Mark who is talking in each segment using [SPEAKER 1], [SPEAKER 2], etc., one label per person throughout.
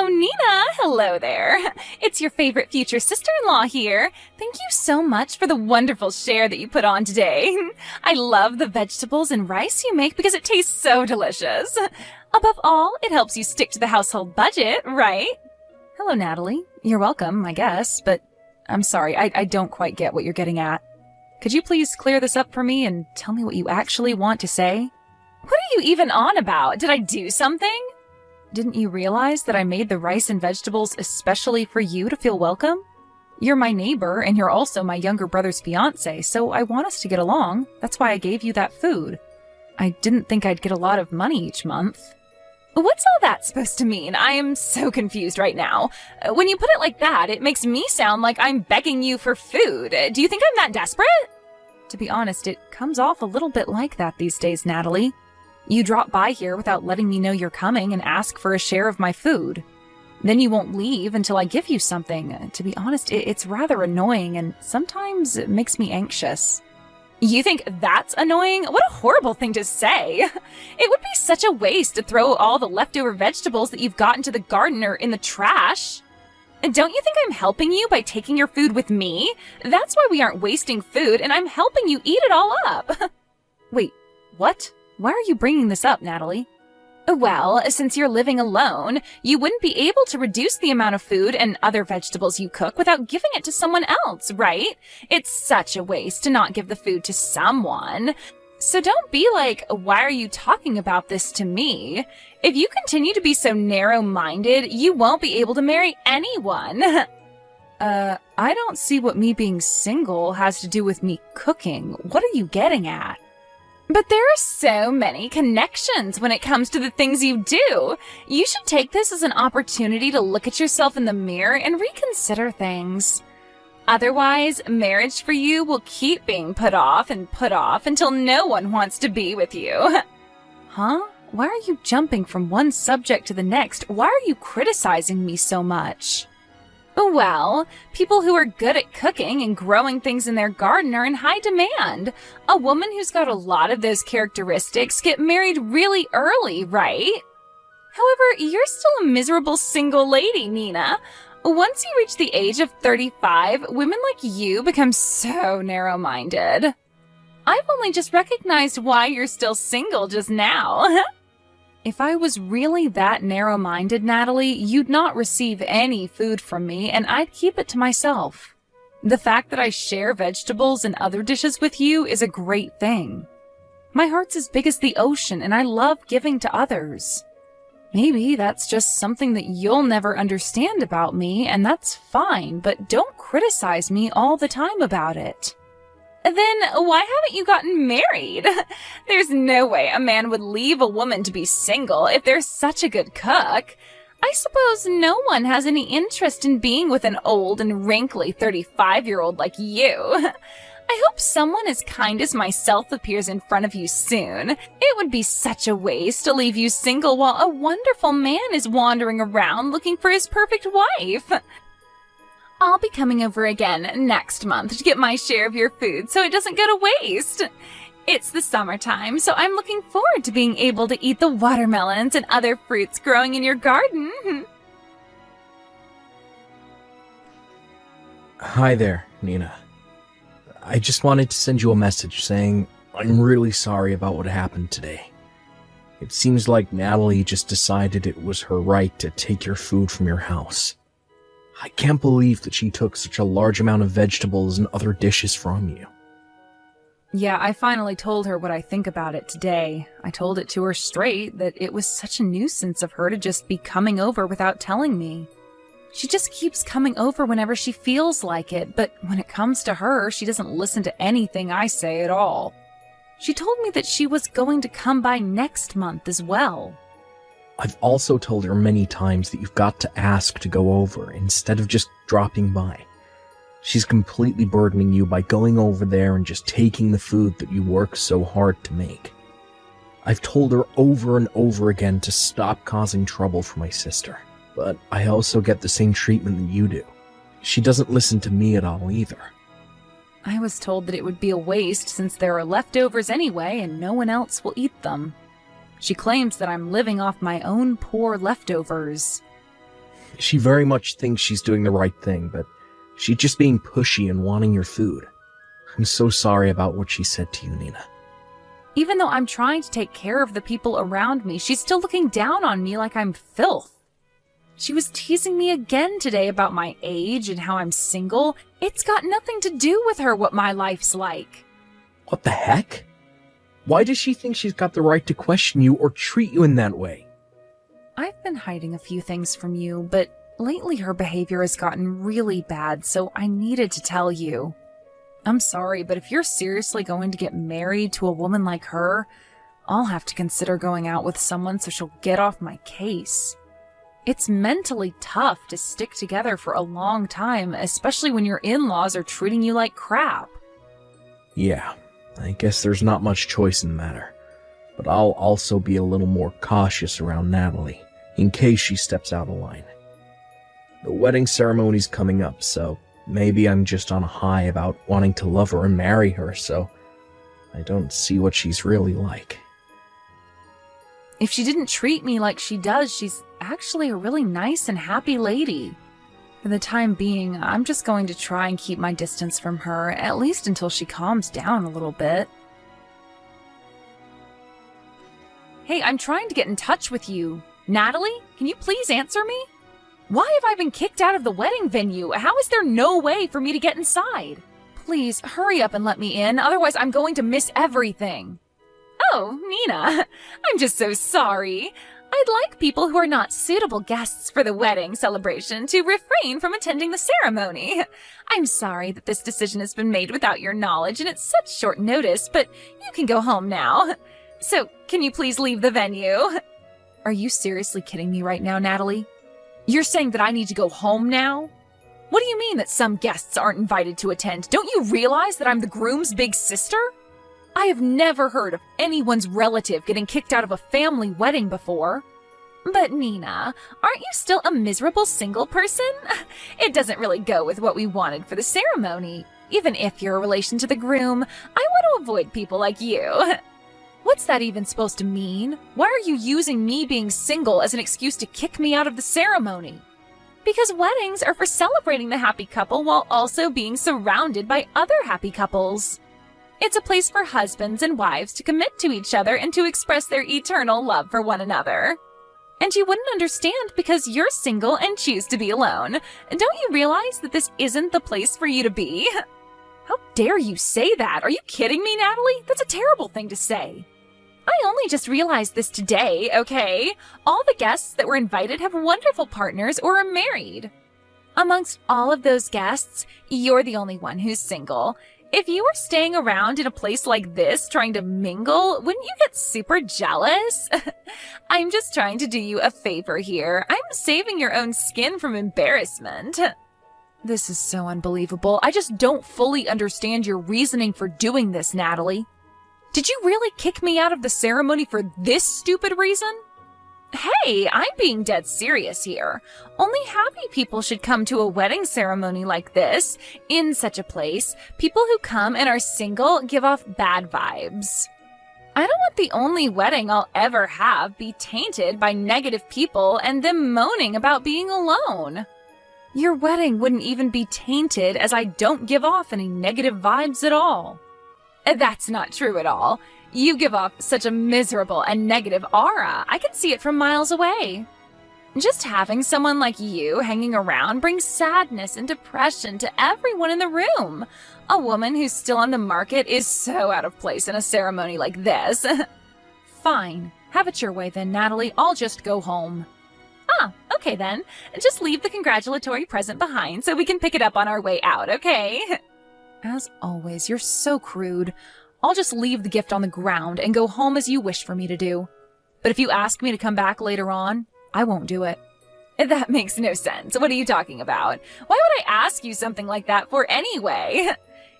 [SPEAKER 1] Oh, Nina, hello there. It's your favorite future sister-in-law here. Thank you so much for the wonderful share that you put on today. I love the vegetables and rice you make because it tastes so delicious. Above all, it helps you stick to the household budget, right? Hello, Natalie. You're welcome, I guess, but I'm sorry, I don't quite get what you're getting at. Could you please clear this up for me and tell me what you actually want to say? What are you even on about? Did I do something? Didn't you realize that I made the rice and vegetables especially for you to feel welcome? You're my neighbor, and you're also my younger brother's fiancée, so I want us to get along. That's why I gave you that food. I didn't think I'd get a lot of money each month. What's all that supposed to mean? I am so confused right now. When you put it like that, it makes me sound like I'm begging you for food. Do you think I'm that desperate? To be honest, it comes off a little bit like that these days, Natalie. You drop by here without letting me know you're coming and ask for a share of my food. Then you won't leave until I give you something. To be honest, it's rather annoying, and sometimes it makes me anxious. You think that's annoying? What a horrible thing to say. It would be such a waste to throw all the leftover vegetables that you've got into the garden or in the trash. Don't you think I'm helping you by taking your food with me? That's why we aren't wasting food, and I'm helping you eat it all up. Wait, what? Why are you bringing this up, Natalie? Well, since you're living alone, you wouldn't be able to reduce the amount of food and other vegetables you cook without giving it to someone else, right? It's such a waste to not give the food to someone. So don't be like, why are you talking about this to me? If you continue to be so narrow-minded, you won't be able to marry anyone. I don't see what me being single has to do with me cooking. What are you getting at? But there are so many connections when it comes to the things you do. You should take this as an opportunity to look at yourself in the mirror and reconsider things. Otherwise, marriage for you will keep being put off until no one wants to be with you. Huh? Why are you jumping from one subject to the next? Why are you criticizing me so much? Well, people who are good at cooking and growing things in their garden are in high demand. A woman who's got a lot of those characteristics get married really early, right? However, you're still a miserable single lady, Nina. Once you reach the age of 35, women like you become so narrow-minded. I've only just recognized why you're still single just now. If I was really that narrow-minded, Natalie, you'd not receive any food from me, and I'd keep it to myself. The fact that I share vegetables and other dishes with you is a great thing. My heart's as big as the ocean, and I love giving to others. Maybe that's just something that you'll never understand about me, and that's fine, but don't criticize me all the time about it. Then why haven't you gotten married? There's no way a man would leave a woman to be single if they're such a good cook. I suppose no one has any interest in being with an old and wrinkly 35-year-old like you. I hope someone as kind as myself appears in front of you soon. It would be such a waste to leave you single while a wonderful man is wandering around looking for his perfect wife. I'll be coming over again next month to get my share of your food so it doesn't go to waste. It's the summertime, so I'm looking forward to being able to eat the watermelons and other fruits growing in your garden.
[SPEAKER 2] Hi there, Nina. I just wanted to send you a message saying I'm really sorry about what happened today. It seems like Natalie just decided it was her right to take your food from your house. I can't believe that she took such a large amount of vegetables and other dishes from you.
[SPEAKER 1] Yeah, I finally told her what I think about it today. I told it to her straight that it was such a nuisance of her to just be coming over without telling me. She just keeps coming over whenever she feels like it, but when it comes to her, she doesn't listen to anything I say at all. She told me that she was going to come by next month as well.
[SPEAKER 2] I've also told her many times that you've got to ask to go over instead of just dropping by. She's completely burdening you by going over there and just taking the food that you work so hard to make. I've told her over and over again to stop causing trouble for my sister, but I also get the same treatment that you do. She doesn't listen to me at all either.
[SPEAKER 1] I was told that it would be a waste since there are leftovers anyway and no one else will eat them. She claims that I'm living off my own poor leftovers.
[SPEAKER 2] She very much thinks she's doing the right thing, but she's just being pushy and wanting your food. I'm so sorry about what she said to you, Nina.
[SPEAKER 1] Even though I'm trying to take care of the people around me, she's still looking down on me like I'm filth. She was teasing me again today about my age and how I'm single. It's got nothing to do with her what my life's like.
[SPEAKER 2] What the heck? Why does she think she's got the right to question you or treat you in that way?
[SPEAKER 1] I've been hiding a few things from you, but lately her behavior has gotten really bad, so I needed to tell you. I'm sorry, but if you're seriously going to get married to a woman like her, I'll have to consider going out with someone so she'll get off my case. It's mentally tough to stick together for a long time, especially when your in-laws are treating you like crap.
[SPEAKER 2] Yeah, I guess there's not much choice in the matter. But I'll also be a little more cautious around Natalie, in case she steps out of line. The wedding ceremony's coming up, so maybe I'm just on a high about wanting to love her and marry her, so I don't see what she's really like.
[SPEAKER 1] If she didn't treat me like she does, she's actually a really nice and happy lady. For the time being, I'm just going to try and keep my distance from her, at least until she calms down a little bit. Hey, I'm trying to get in touch with you. Natalie, can you please answer me? Why have I been kicked out of the wedding venue? How is there no way for me to get inside? Please, hurry up and let me in, otherwise I'm going to miss everything. Oh, Nina, I'm just so sorry. I'd like people who are not suitable guests for the wedding celebration to refrain from attending the ceremony. I'm sorry that this decision has been made without your knowledge and it's such short notice, but you can go home now. So, can you please leave the venue? Are you seriously kidding me right now, Natalie? You're saying that I need to go home now? What do you mean that some guests aren't invited to attend? Don't you realize that I'm the groom's big sister? I have never heard of anyone's relative getting kicked out of a family wedding before. But Nina, aren't you still a miserable single person? It doesn't really go with what we wanted for the ceremony. Even if you're a relation to the groom, I want to avoid people like you. What's that even supposed to mean? Why are you using me being single as an excuse to kick me out of the ceremony? Because weddings are for celebrating the happy couple while also being surrounded by other happy couples. It's a place for husbands and wives to commit to each other and to express their eternal love for one another. And you wouldn't understand because you're single and choose to be alone. Don't you realize that this isn't the place for you to be? How dare you say that? Are you kidding me, Natalie? That's a terrible thing to say. I only just realized this today, okay? All the guests that were invited have wonderful partners or are married. Amongst all of those guests, you're the only one who's single. If you were staying around in a place like this trying to mingle, wouldn't you get super jealous? I'm just trying to do you a favor here. I'm saving your own skin from embarrassment. This is so unbelievable. I just don't fully understand your reasoning for doing this, Natalie. Did you really kick me out of the ceremony for this stupid reason? Hey, I'm being dead serious here. Only happy people should come to a wedding ceremony like this. In such a place, people who come and are single give off bad vibes. I don't want the only wedding I'll ever have be tainted by negative people and them moaning about being alone. Your wedding wouldn't even be tainted as I don't give off any negative vibes at all. That's not true at all. You give off such a miserable and negative aura. I can see it from miles away. Just having someone like you hanging around brings sadness and depression to everyone in the room. A woman who's still on the market is so out of place in a ceremony like this. Fine. Have it your way then, Natalie. I'll just go home. Ah, okay then. Just leave the congratulatory present behind so we can pick it up on our way out, okay? As always, you're so crude. I'll just leave the gift on the ground and go home as you wish for me to do. But if you ask me to come back later on, I won't do it. That makes no sense. What are you talking about? Why would I ask you something like that for anyway?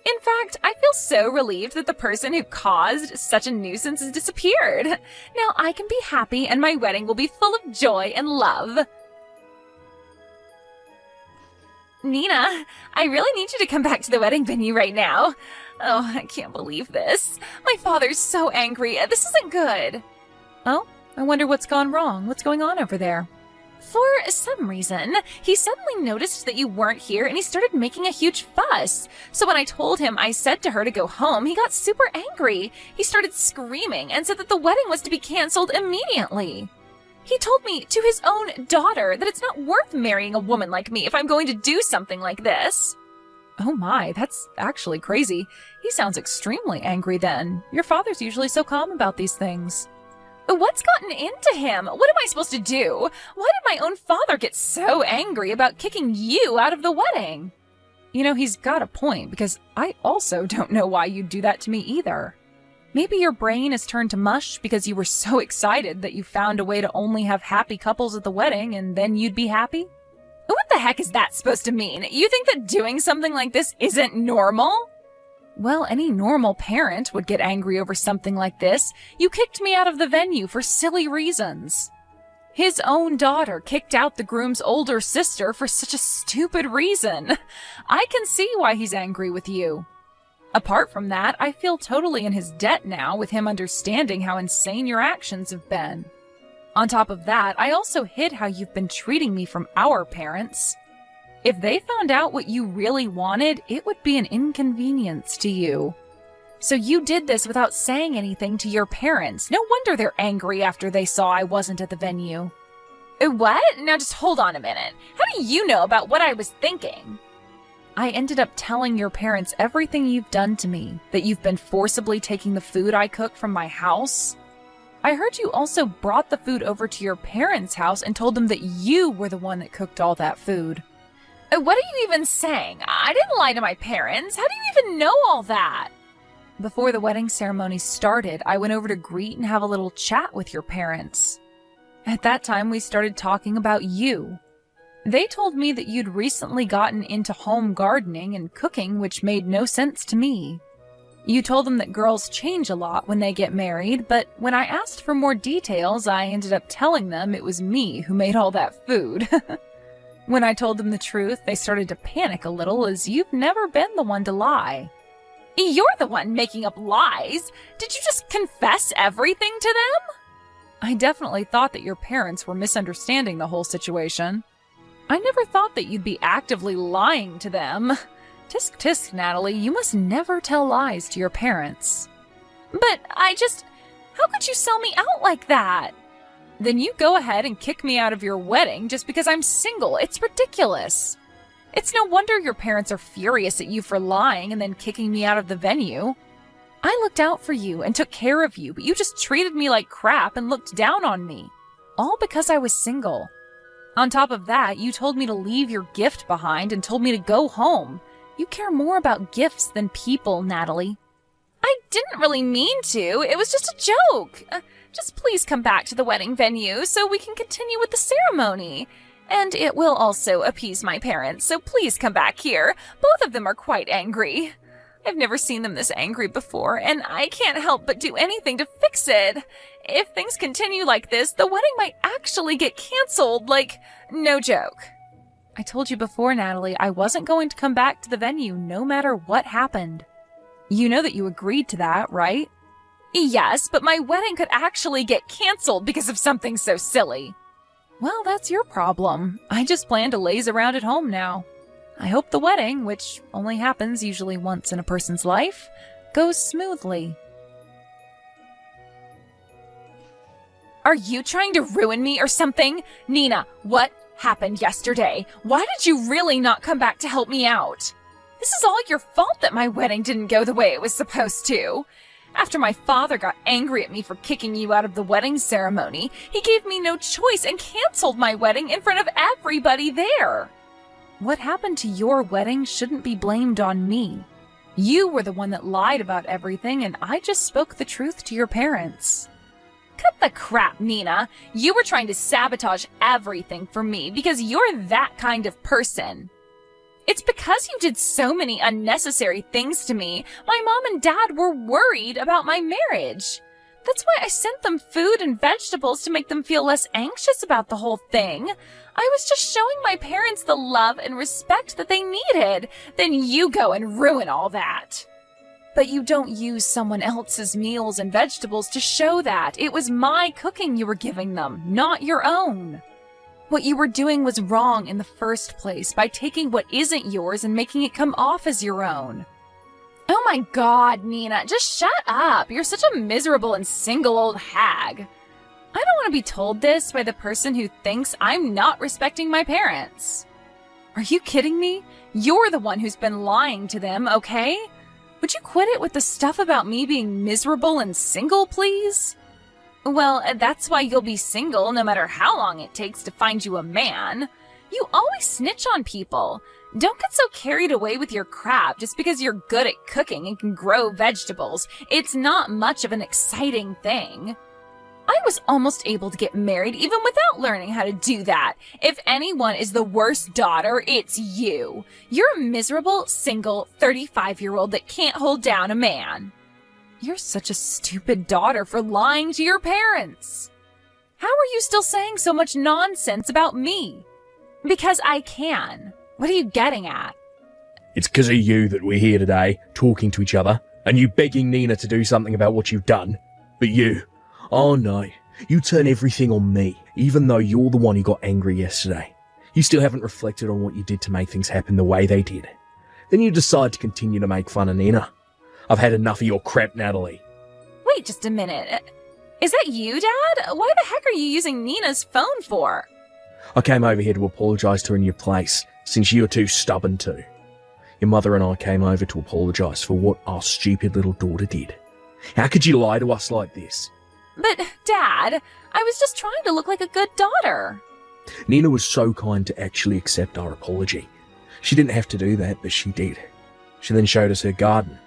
[SPEAKER 1] In fact, I feel so relieved that the person who caused such a nuisance has disappeared. Now I can be happy and my wedding will be full of joy and love. Nina, I really need you to come back to the wedding venue right now. Oh, I can't believe this. My father's so angry. This isn't good. Oh, I wonder what's gone wrong. What's going on over there? For some reason, he suddenly noticed that you weren't here and he started making a huge fuss. So when I told him I said to her to go home, he got super angry. He started screaming and said that the wedding was to be canceled immediately. He told me to his own daughter that it's not worth marrying a woman like me if I'm going to do something like this. Oh my, that's actually crazy. He sounds extremely angry then. Your father's usually so calm about these things. What's gotten into him? What am I supposed to do? Why did my own father get so angry about kicking you out of the wedding? You know, he's got a point, because I also don't know why you'd do that to me either. Maybe your brain has turned to mush because you were so excited that you found a way to only have happy couples at the wedding and then you'd be happy? What the heck is that supposed to mean? You think that doing something like this isn't normal? Well, any normal parent would get angry over something like this. You kicked me out of the venue for silly reasons. His own daughter kicked out the groom's older sister for such a stupid reason. I can see why he's angry with you. Apart from that, I feel totally in his debt now with him understanding how insane your actions have been. On top of that, I also hid how you've been treating me from our parents. If they found out what you really wanted, it would be an inconvenience to you. So you did this without saying anything to your parents. No wonder they're angry after they saw I wasn't at the venue. What? Now just hold on a minute. How do you know about what I was thinking? I ended up telling your parents everything you've done to me, that you've been forcibly taking the food I cook from my house. I heard you also brought the food over to your parents' house and told them that you were the one that cooked all that food. What are you even saying? I didn't lie to my parents. How do you even know all that? Before the wedding ceremony started, I went over to greet and have a little chat with your parents. At that time, we started talking about you. They told me that you'd recently gotten into home gardening and cooking, which made no sense to me. You told them that girls change a lot when they get married, but when I asked for more details, I ended up telling them it was me who made all that food. When I told them the truth, they started to panic a little, as you've never been the one to lie. You're the one making up lies. Did you just confess everything to them? I definitely thought that your parents were misunderstanding the whole situation. I never thought that you'd be actively lying to them. Tisk tisk, Natalie, you must never tell lies to your parents. But how could you sell me out like that? Then you go ahead and kick me out of your wedding just because I'm single. It's ridiculous. It's no wonder your parents are furious at you for lying and then kicking me out of the venue. I looked out for you and took care of you, but you just treated me like crap and looked down on me. All because I was single. On top of that, you told me to leave your gift behind and told me to go home. You care more about gifts than people, Natalie. I didn't really mean to. It was just a joke. Just please come back to the wedding venue so we can continue with the ceremony. And it will also appease my parents, so please come back here. Both of them are quite angry. I've never seen them this angry before, and I can't help but do anything to fix it. If things continue like this, the wedding might actually get canceled, no joke. I told you before, Natalie, I wasn't going to come back to the venue no matter what happened. You know that you agreed to that, right? Yes, but my wedding could actually get canceled because of something so silly. Well, that's your problem. I just plan to laze around at home now. I hope the wedding, which only happens usually once in a person's life, goes smoothly. Are you trying to ruin me or something? Nina, what happened yesterday? Why did you really not come back to help me out? This is all your fault that my wedding didn't go the way it was supposed to. After my father got angry at me for kicking you out of the wedding ceremony, he gave me no choice and canceled my wedding in front of everybody there. What happened to your wedding shouldn't be blamed on me. You were the one that lied about everything, and I just spoke the truth to your parents. Cut the crap, Nina. You were trying to sabotage everything for me because you're that kind of person. It's because you did so many unnecessary things to me. My mom and dad were worried about my marriage. That's why I sent them food and vegetables to make them feel less anxious about the whole thing. I was just showing my parents the love and respect that they needed. Then you go and ruin all that. But you don't use someone else's meals and vegetables to show that. It was my cooking you were giving them, not your own. What you were doing was wrong in the first place by taking what isn't yours and making it come off as your own. Oh my God, Nina, just shut up. You're such a miserable and single old hag. I don't want to be told this by the person who thinks I'm not respecting my parents. Are you kidding me? You're the one who's been lying to them, okay? Would you quit it with the stuff about me being miserable and single, please? Well, that's why you'll be single no matter how long it takes to find you a man. You always snitch on people. Don't get so carried away with your crap just because you're good at cooking and can grow vegetables. It's not much of an exciting thing. I was almost able to get married even without learning how to do that. If anyone is the worst daughter, it's you. You're a miserable, single, 35-year-old that can't hold down a man. You're such a stupid daughter for lying to your parents. How are you still saying so much nonsense about me? Because I can. What are you getting at?
[SPEAKER 2] It's because of you that we're here today, talking to each other, and you begging Nina to do something about what you've done. But you, oh no, you turn everything on me, even though you're the one who got angry yesterday. You still haven't reflected on what you did to make things happen the way they did. Then you decide to continue to make fun of Nina. I've had enough of your crap, Natalie.
[SPEAKER 1] Wait just a minute. Is that you, Dad? Why the heck are you using Nina's phone for?
[SPEAKER 2] I came over here to apologise to her in your place, since you're too stubborn to. Your mother and I came over to apologise for what our stupid little daughter did. How could you lie to us like this?
[SPEAKER 1] But, Dad, I was just trying to look like a good daughter.
[SPEAKER 2] Nina was so kind to actually accept our apology. She didn't have to do that, but she did. She then showed us her garden.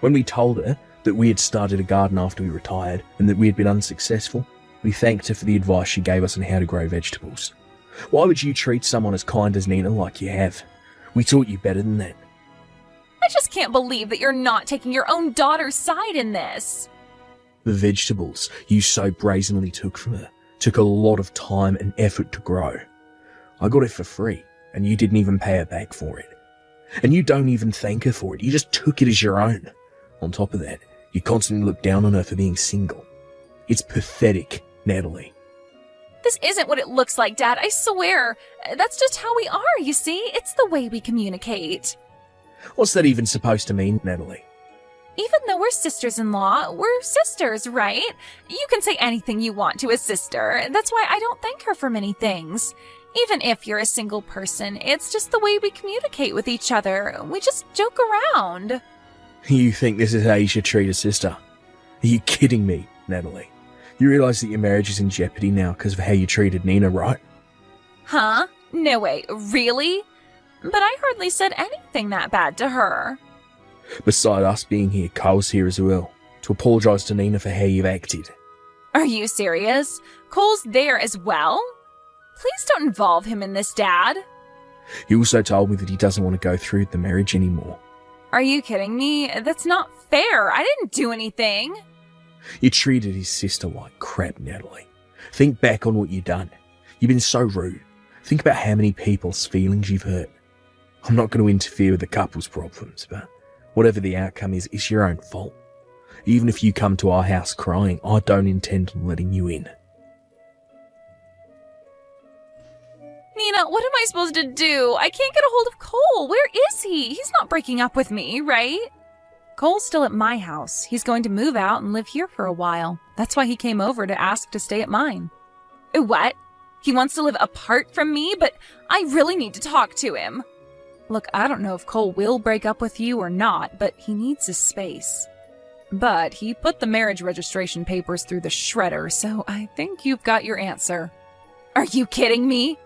[SPEAKER 2] When we told her that we had started a garden after we retired and that we had been unsuccessful, we thanked her for the advice she gave us on how to grow vegetables. Why would you treat someone as kind as Nina like you have? We taught you better than that.
[SPEAKER 1] I just can't believe that you're not taking your own daughter's side in this.
[SPEAKER 2] The vegetables you so brazenly took from her took a lot of time and effort to grow. I got it for free, and you didn't even pay her back for it. And you don't even thank her for it, you just took it as your own. On top of that, you constantly look down on her for being single. It's pathetic, Natalie.
[SPEAKER 1] This isn't what it looks like, Dad, I swear. That's just how we are, you see? It's the way we communicate.
[SPEAKER 2] What's that even supposed to mean, Natalie?
[SPEAKER 1] Even though we're sisters-in-law, we're sisters, right? You can say anything you want to a sister. That's why I don't thank her for many things. Even if you're a single person, it's just the way we communicate with each other. We just joke around.
[SPEAKER 2] You think this is how you should treat a sister? Are you kidding me, Natalie? You realise that your marriage is in jeopardy now because of how you treated Nina, right?
[SPEAKER 1] Huh? No way. Really? But I hardly said anything that bad to her.
[SPEAKER 2] Beside us being here, Cole's here as well, to apologise to Nina for how you've acted.
[SPEAKER 1] Are you serious? Cole's there as well? Please don't involve him in this, Dad.
[SPEAKER 2] He also told me that he doesn't want to go through the marriage anymore.
[SPEAKER 1] Are you kidding me? That's not fair. I didn't do anything.
[SPEAKER 2] You treated his sister like crap, Natalie. Think back on what you've done. You've been so rude. Think about how many people's feelings you've hurt. I'm not going to interfere with the couple's problems, but whatever the outcome is, it's your own fault. Even if you come to our house crying, I don't intend on letting you in.
[SPEAKER 1] Nina, what am I supposed to do? I can't get a hold of Cole. Where is he? He's not breaking up with me, right? Cole's still at my house. He's going to move out and live here for a while. That's why he came over to ask to stay at mine. What? He wants to live apart from me, but I really need to talk to him. Look, I don't know if Cole will break up with you or not, but he needs his space. But he put the marriage registration papers through the shredder, so I think you've got your answer. Are you kidding me?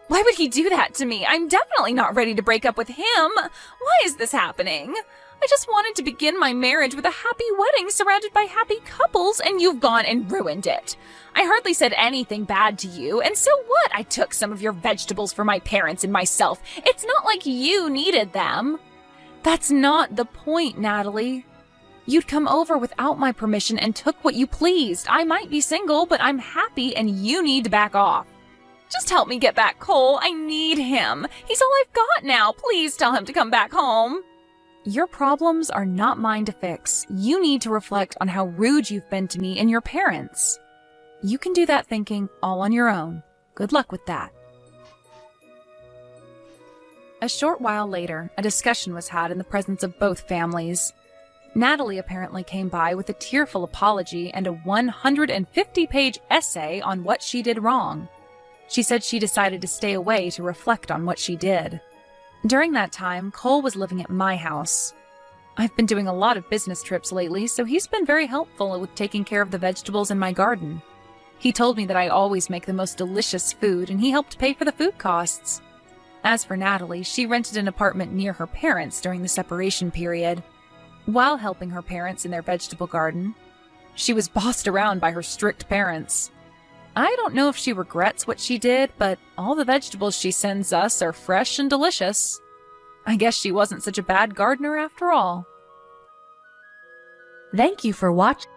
[SPEAKER 1] Why would he do that to me? I'm definitely not ready to break up with him. Why is this happening? I just wanted to begin my marriage with a happy wedding surrounded by happy couples, and you've gone and ruined it. I hardly said anything bad to you, and so what? I took some of your vegetables for my parents and myself. It's not like you needed them. That's not the point, Natalie. You'd come over without my permission and took what you pleased. I might be single, but I'm happy, and you need to back off. Just help me get back Cole. I need him. He's all I've got now. Please tell him to come back home. Your problems are not mine to fix. You need to reflect on how rude you've been to me and your parents. You can do that thinking all on your own. Good luck with that. A short while later, a discussion was had in the presence of both families. Natalie apparently came by with a tearful apology and a 150-page essay on what she did wrong. She said she decided to stay away to reflect on what she did. During that time, Cole was living at my house. I've been doing a lot of business trips lately, so he's been very helpful with taking care of the vegetables in my garden. He told me that I always make the most delicious food, and he helped pay for the food costs. As for Natalie, she rented an apartment near her parents during the separation period. While helping her parents in their vegetable garden, she was bossed around by her strict parents. I don't know if she regrets what she did, but all the vegetables she sends us are fresh and delicious. I guess she wasn't such a bad gardener after all.
[SPEAKER 3] Thank you for watching.